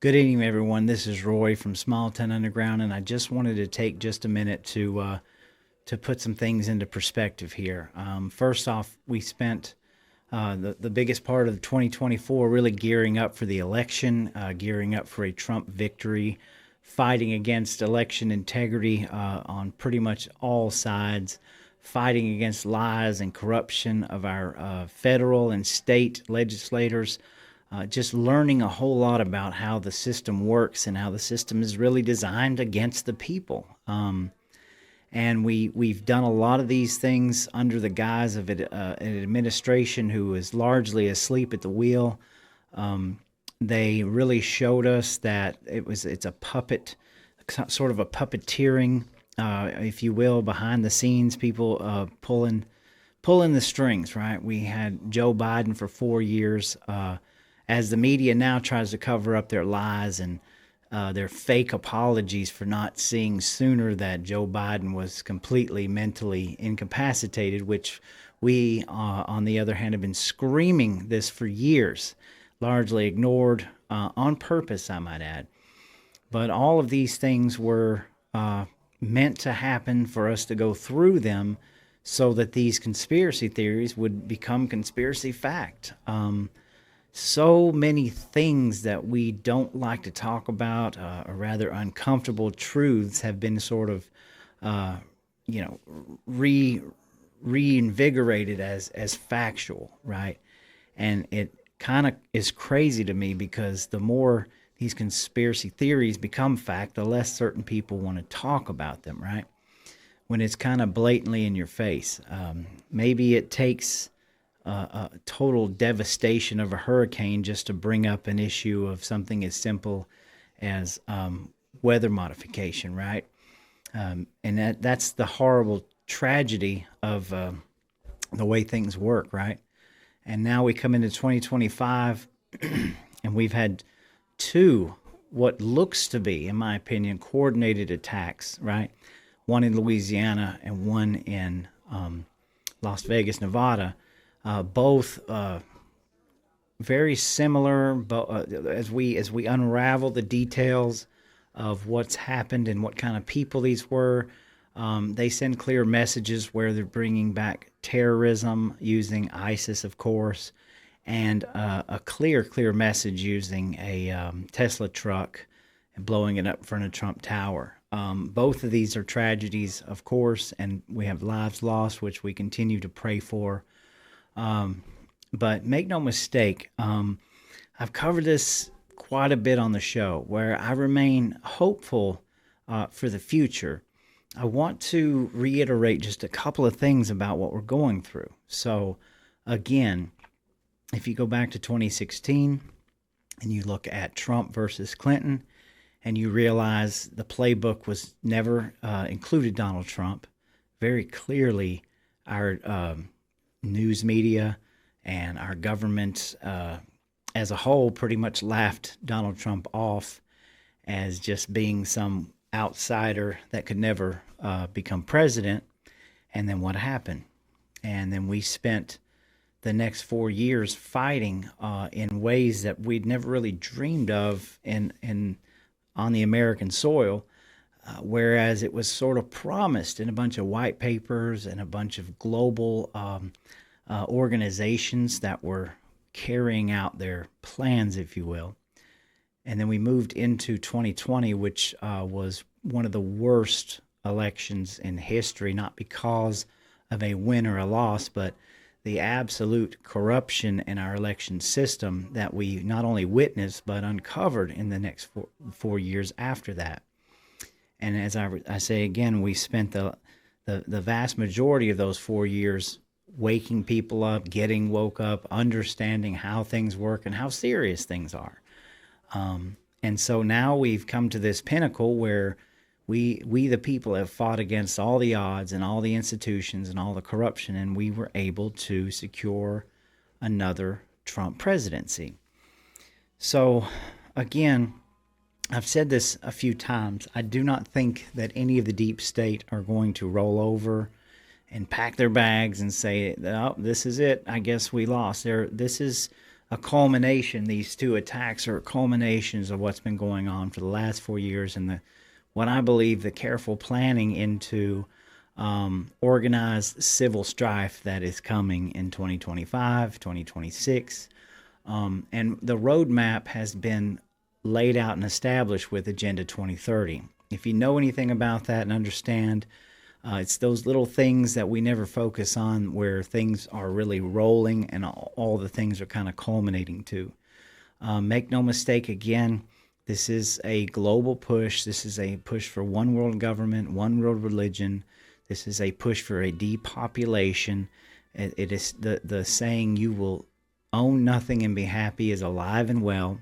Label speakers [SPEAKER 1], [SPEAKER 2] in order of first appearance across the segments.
[SPEAKER 1] Good evening, everyone. This is Roy from Small Town Underground, and I just wanted to take just a minute to put some things into perspective here. First off, we spent the biggest part of 2024 really gearing up for the election, gearing up for a Trump victory, fighting against election integrity on pretty much all sides, fighting against lies and corruption of our federal and state legislators, just learning a whole lot about how the system works and how the system is really designed against the people. And we've done a lot of these things under the guise of an administration who is largely asleep at the wheel. They really showed us that it's a puppet, sort of a puppeteering, if you will, behind the scenes, people pulling the strings. Right? We had Joe Biden for 4 years. As the media now tries to cover up their lies and their fake apologies for not seeing sooner that Joe Biden was completely mentally incapacitated, which we, on the other hand, have been screaming this for years, largely ignored on purpose, I might add. But all of these things were meant to happen for us to go through them so that these conspiracy theories would become conspiracy fact. So many things that we don't like to talk about, or rather uncomfortable truths, have been sort of, you know, reinvigorated as factual, right? And it kind of is crazy to me because the more these conspiracy theories become fact, the less certain people want to talk about them, right? When it's kind of blatantly in your face. Maybe it takes a total devastation of a hurricane just to bring up an issue of something as simple as weather modification, right? And that's the horrible tragedy of the way things work, right? And now we come into 2025, and we've had two, what looks to be, in my opinion, coordinated attacks, right? One in Louisiana and one in Las Vegas, Nevada. Both very similar, but as we unravel the details of what's happened and what kind of people these were, they send clear messages where they're bringing back terrorism using ISIS, of course, and a clear message using a Tesla truck and blowing it up in front of Trump Tower. Both of these are tragedies, of course, and we have lives lost, which we continue to pray for. But make no mistake, I've covered this quite a bit on the show where I remain hopeful for the future. I want to reiterate just a couple of things about what we're going through. So, again, if you go back to 2016 and you look at Trump versus Clinton and you realize the playbook was never included Donald Trump, very clearly our news media and our government as a whole pretty much laughed Donald Trump off as just being some outsider that could never become president. And then what happened? And then we spent the next 4 years fighting in ways that we'd never really dreamed of in on the American soil. Whereas it was sort of promised in a bunch of white papers and a bunch of global organizations that were carrying out their plans, if you will. And then we moved into 2020, which was one of the worst elections in history, not because of a win or a loss, but the absolute corruption in our election system that we not only witnessed, but uncovered in the next 4 years after that. And as I say again, we spent the vast majority of those 4 years waking people up, getting woke up, understanding how things work and how serious things are. And so now we've come to this pinnacle where we the people have fought against all the odds and all the institutions and all the corruption, and we were able to secure another Trump presidency. So again, I've said this a few times. I do not think that any of the deep state are going to roll over and pack their bags and say, "Oh, this is it. I guess we lost." This is a culmination. These two attacks are culminations of what's been going on for the last 4 years, and what I believe the careful planning into organized civil strife that is coming in 2025, 2026. And the roadmap has been laid out and established with Agenda 2030. If you know anything about that and understand, it's those little things that we never focus on where things are really rolling and all the things are kind of culminating to. Make no mistake, again, this is a global push. This is a push for one world government, one world religion. This is a push for a depopulation. It is the saying, "You will own nothing and be happy," is alive and well.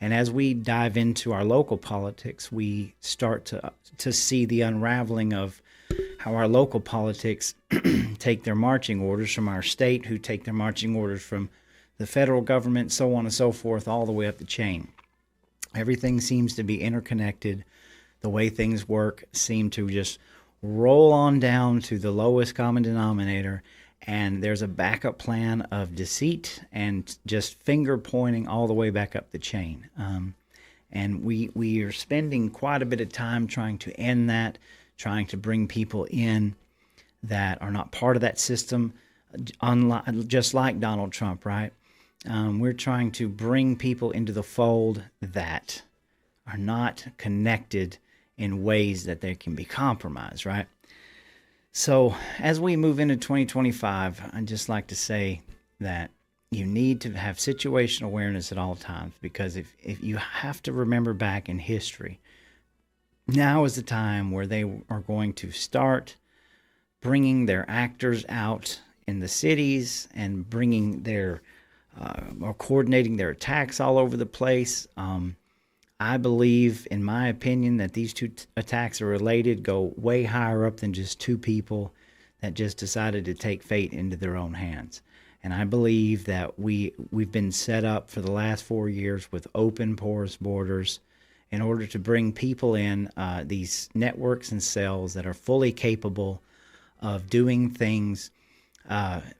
[SPEAKER 1] And as we dive into our local politics, we start to see the unraveling of how our local politics take their marching orders from our state, who take their marching orders from the federal government, so on and so forth, all the way up the chain. Everything seems to be interconnected. The way things work seem to just roll on down to the lowest common denominator, and there's a backup plan of deceit and just finger pointing all the way back up the chain. And we are spending quite a bit of time trying to end that, trying to bring people in that are not part of that system, just like Donald Trump, right? We're trying to bring people into the fold that are not connected in ways that they can be compromised, right? So as we move into 2025, I'd just like to say that you need to have situational awareness at all times, because if you have to remember back in history, now is the time where they are going to start bringing their actors out in the cities and bringing their or coordinating their attacks all over the place. I believe, in my opinion, that these two attacks are related, go way higher up than just two people that just decided to take fate into their own hands. And I believe that we've been set up for the last 4 years with open, porous borders in order to bring people in, these networks and cells that are fully capable of doing things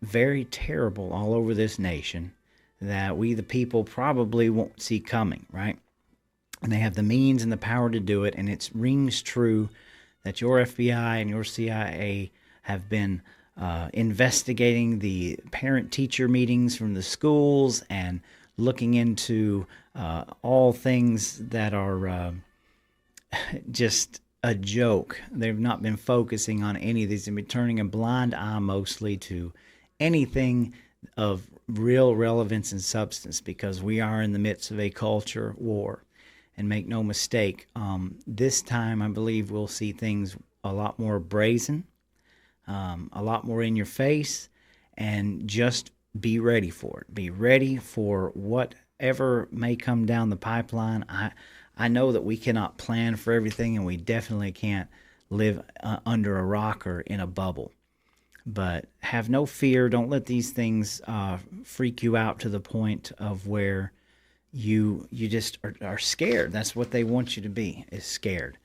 [SPEAKER 1] very terrible all over this nation that we, the people, probably won't see coming, right? And they have the means and the power to do it. And it rings true that your FBI and your CIA have been investigating the parent-teacher meetings from the schools and looking into all things that are just a joke. They've not been focusing on any of these. They've been turning a blind eye mostly to anything of real relevance and substance, because we are in the midst of a culture war. And make no mistake, this time I believe we'll see things a lot more brazen, a lot more in your face, and just be ready for it. Be ready for whatever may come down the pipeline. I know that we cannot plan for everything, and we definitely can't live under a rock or in a bubble. But have no fear. Don't let these things freak you out to the point of where you just are scared. That's what they want you to be, is scared.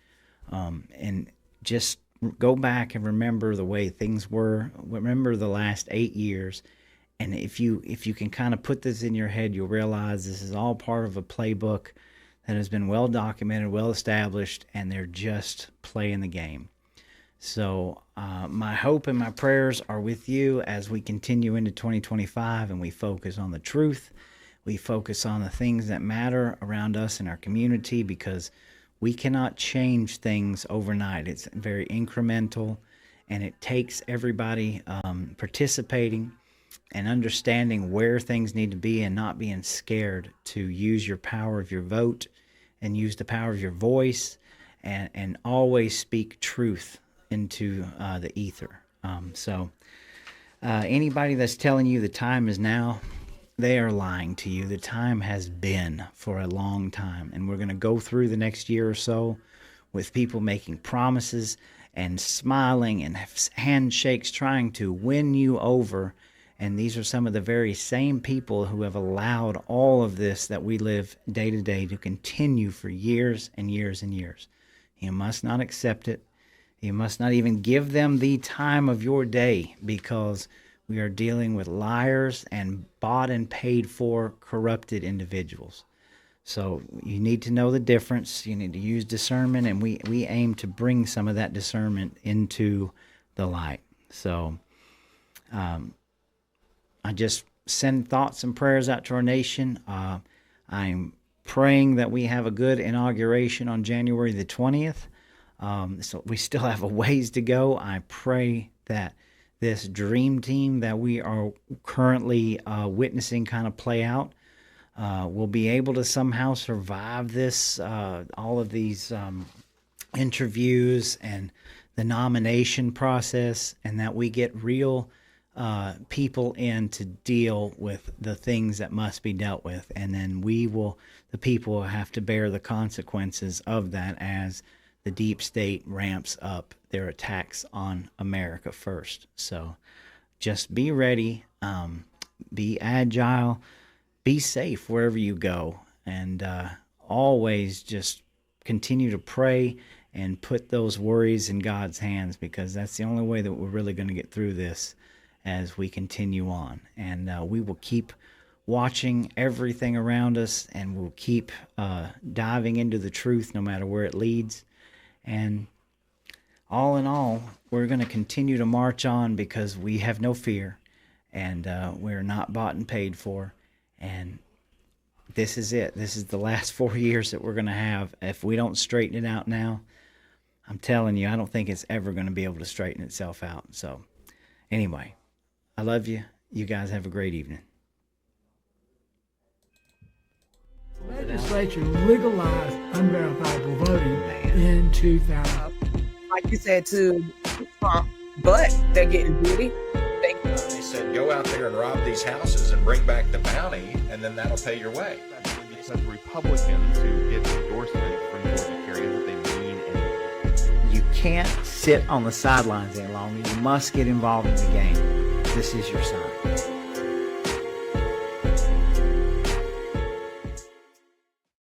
[SPEAKER 1] And just go back and remember the way things were. Remember the last 8 years. And if you can kind of put this in your head, you'll realize this is all part of a playbook that has been well documented, well established, and they're just playing the game. So my hope and my prayers are with you as we continue into 2025 and we focus on the truth. We focus on the things that matter around us in our community, because we cannot change things overnight. It's very incremental, and it takes everybody participating and understanding where things need to be and not being scared to use your power of your vote and use the power of your voice and always speak truth into the ether. So anybody that's telling you the time is now, they are lying to you. The time has been for a long time. And we're going to go through the next year or so with people making promises and smiling and handshakes, trying to win you over. And these are some of the very same people who have allowed all of this that we live day to day to continue for years and years and years. You must not accept it. You must not even give them the time of your day, because We are dealing with liars and bought and paid for corrupted individuals. So you need to know the difference. You need to use discernment, and we aim to bring some of that discernment into the light. So I just send thoughts and prayers out to our nation. I'm praying that we have a good inauguration on January the 20th. So we still have a ways to go. I pray that this dream team that we are currently witnessing kind of play out will be able to somehow survive this, all of these interviews and the nomination process, and that we get real people in to deal with the things that must be dealt with. And then the people will have to bear the consequences of that as the deep state ramps up their attacks on America first. So just be ready, be agile, be safe wherever you go, and always just continue to pray and put those worries in God's hands, because that's the only way that we're really going to get through this as we continue on. And we will keep watching everything around us, and we'll keep diving into the truth no matter where it leads. And all in all, we're going to continue to march on, because we have no fear, and we're not bought and paid for. And this is it. This is the last 4 years that we're going to have. If we don't straighten it out now, I'm telling you, I don't think it's ever going to be able to straighten itself out. So anyway, I love you. You guys have a great evening.
[SPEAKER 2] Legislature legalized unverifiable voting in 2000.
[SPEAKER 3] Like you said to Trump, but they're getting beauty.
[SPEAKER 4] They said, go out there and rob these houses and bring back the bounty, and then that'll pay your way.
[SPEAKER 5] Because Republicans who get endorsement from Georgia carry that they mean anything.
[SPEAKER 1] You can't sit on the sidelines any longer. You must get involved in the game. This is your sign.